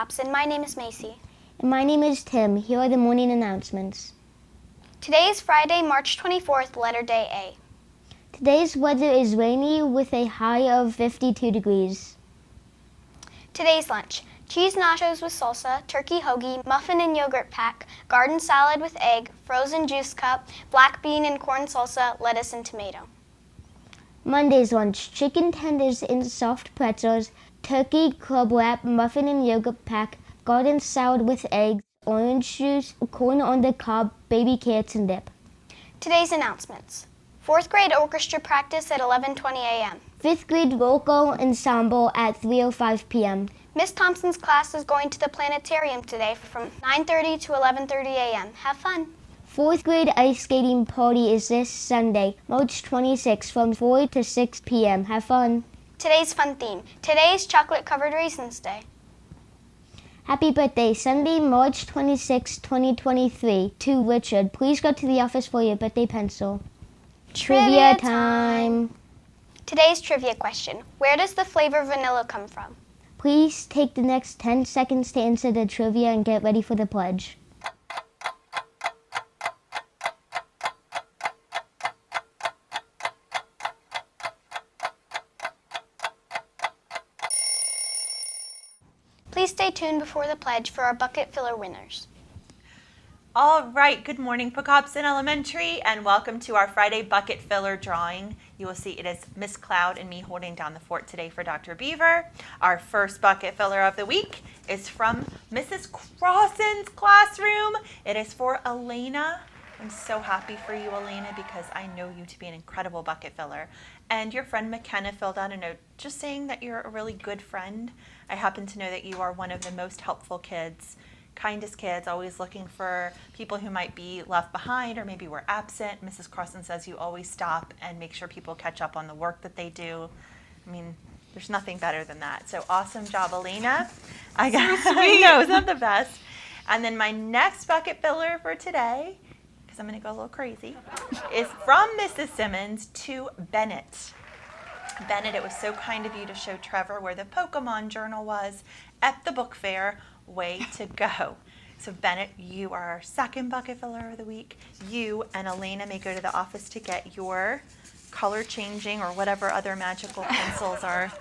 Hobson. My name is Macy. And my name is Tim. Here are the morning announcements. Today is Friday, March 24th, letter day A. Today's weather is rainy with a high of 52 degrees. Today's lunch: cheese nachos with salsa, turkey hoagie, muffin and yogurt pack, garden salad with egg, frozen juice cup, black bean and corn salsa, lettuce and tomato. Monday's lunch: chicken tenders in soft pretzels, turkey club wrap, muffin and yogurt pack, garden salad with eggs, orange juice, corn on the cob, baby carrots and dip. Today's announcements: 4th grade orchestra practice at 11:20 a.m. 5th grade local ensemble at 3:05 p.m. Miss Thompson's class is going to the planetarium today from 9:30 to 11:30 a.m. Have fun! 4th grade ice skating party is this Sunday, March 26th from 4 to 6 p.m. Have fun! Today's fun theme: today is Chocolate Covered Raisins Day. Happy birthday, Sunday, March 26, 2023, to Richard. Please go to the office for your birthday pencil. Trivia time! Today's trivia question: where does the flavor vanilla come from? Please take the next 10 seconds to answer the trivia and get ready for the pledge. Please stay tuned before the pledge for our bucket filler winners. All right, good morning, Pocopson Elementary, and welcome to our Friday bucket filler drawing. You will see it is Miss Cloud and me holding down the fort today for Dr. Beaver. Our first bucket filler of the week is from Mrs. Crossan's classroom. It is for Elena. I'm so happy for you, Elena, because I know you to be an incredible bucket filler. And your friend McKenna filled out a note just saying that you're a really good friend. I happen to know that you are one of the most helpful kids, kindest kids, always looking for people who might be left behind or maybe were absent. Mrs. Crossan says you always stop and make sure people catch up on the work that they do. I mean, there's nothing better than that. So awesome job, Elena. I know, isn't that the best? And then my next bucket filler for today, because I'm going to go a little crazy, is from Mrs. Simmons to Bennett. Bennett, it was so kind of you to show Trevor where the Pokemon journal was at the book fair. Way to go. So Bennett, you are our second bucket filler of the week. You and Elena may go to the office to get your color changing or whatever other magical pencils are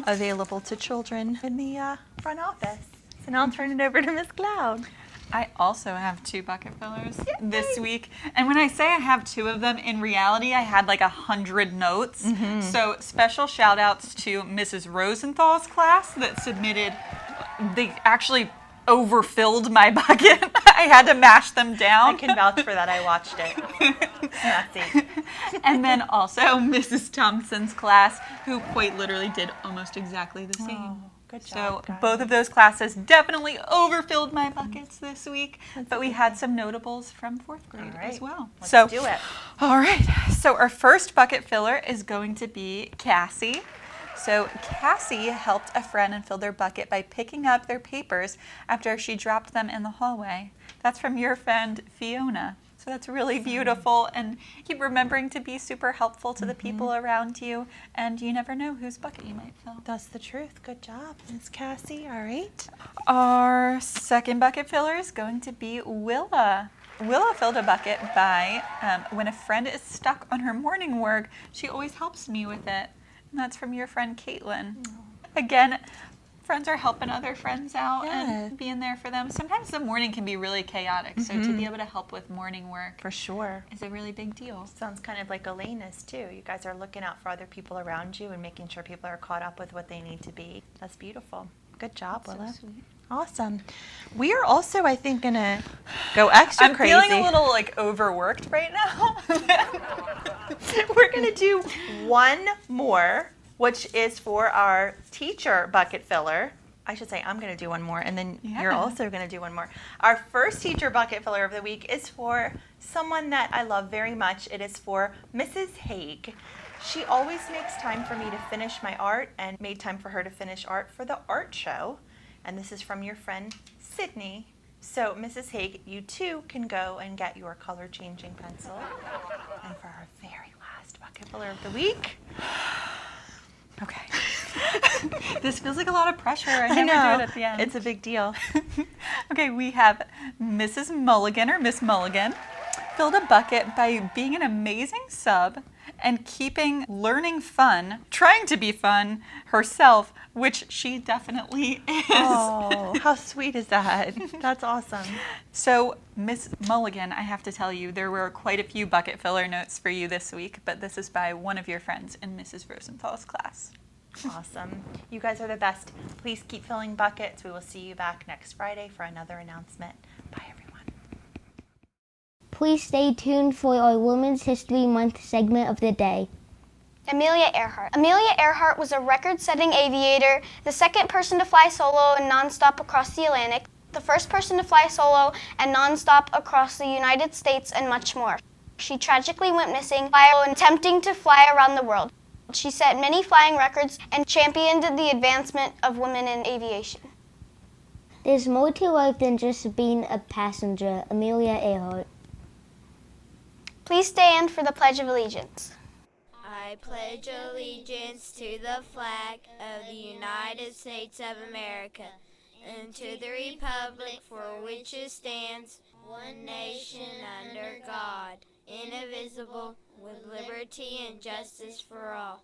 available to children in the front office. So now I'll turn it over to Miss Cloud. I also have 2 bucket fillers this week. And when I say I have 2 of them, in reality, I had like 100 notes. So special shout outs to Mrs. Rosenthal's class that submitted. They actually overfilled my bucket. I had to mash them down. I can vouch for that. I watched it. It's messy. And then also Mrs. Thompson's class, who quite literally did almost exactly the same. Oh, good So job, guys. both of those classes definitely overfilled my buckets this week. But we had some notables from 4th grade as well. Let's So do it. all right. So our first bucket filler is going to be Cassie. So Cassie helped a friend and filled their bucket by picking up their papers after she dropped them in the hallway. That's from your friend Fiona. So that's really beautiful, and keep remembering to be super helpful to the people around you, and you never know whose bucket you might fill. That's the truth. Good job, Miss Cassie. All right. Our second bucket filler is going to be Willa. Willa filled a bucket by, when a friend is stuck on her morning work, she always helps me with it. And that's from your friend Caitlin. Again, friends are helping other friends out and being there for them. Sometimes the morning can be really chaotic, so to be able to help with morning work For sure. is a really big deal. Sounds kind of like Elena's too. You guys are looking out for other people around you and making sure people are caught up with what they need to be. That's beautiful. Good job, Willa. So sweet. Awesome. We are also, I think, gonna go extra I'm crazy. feeling a little like overworked right now. We're gonna do one more, which is for our teacher bucket filler. I should say I'm gonna do one more, and then you're also gonna do one more. Our first teacher bucket filler of the week is for someone that I love very much. It is for Mrs. Haig. She always makes time for me to finish my art, and made time for her to finish art for the art show. And this is from your friend Sydney. So Mrs. Haig, you too can go and get your color changing pencil. And for our very last bucket filler of the week. Okay. This feels like a lot of pressure. I I never know. do it at the end. It's a big deal. Okay, we have Mrs. Mulligan or Miss Mulligan filled a bucket by being an amazing sub and keeping learning fun, trying to be fun herself, which she definitely is. Oh, how sweet is that? That's awesome. So, Miss Mulligan, I have to tell you, there were quite a few bucket filler notes for you this week, but this is by one of your friends in Mrs. Rosenthal's class. Awesome. You guys are the best. Please keep filling buckets. We will see you back next Friday for another announcement. Bye, everyone. Please stay tuned for our Women's History Month segment of the day. Amelia Earhart. Amelia Earhart was a record-setting aviator, the second person to fly solo and nonstop across the Atlantic, the first person to fly solo and nonstop across the United States, and much more. She tragically went missing while attempting to fly around the world. She set many flying records and championed the advancement of women in aviation. There's more to life than just being a passenger. Amelia Earhart. Please stand for the Pledge of Allegiance. I pledge allegiance to the flag of the United States of America and to the republic for which it stands, one nation under God, indivisible, with liberty and justice for all.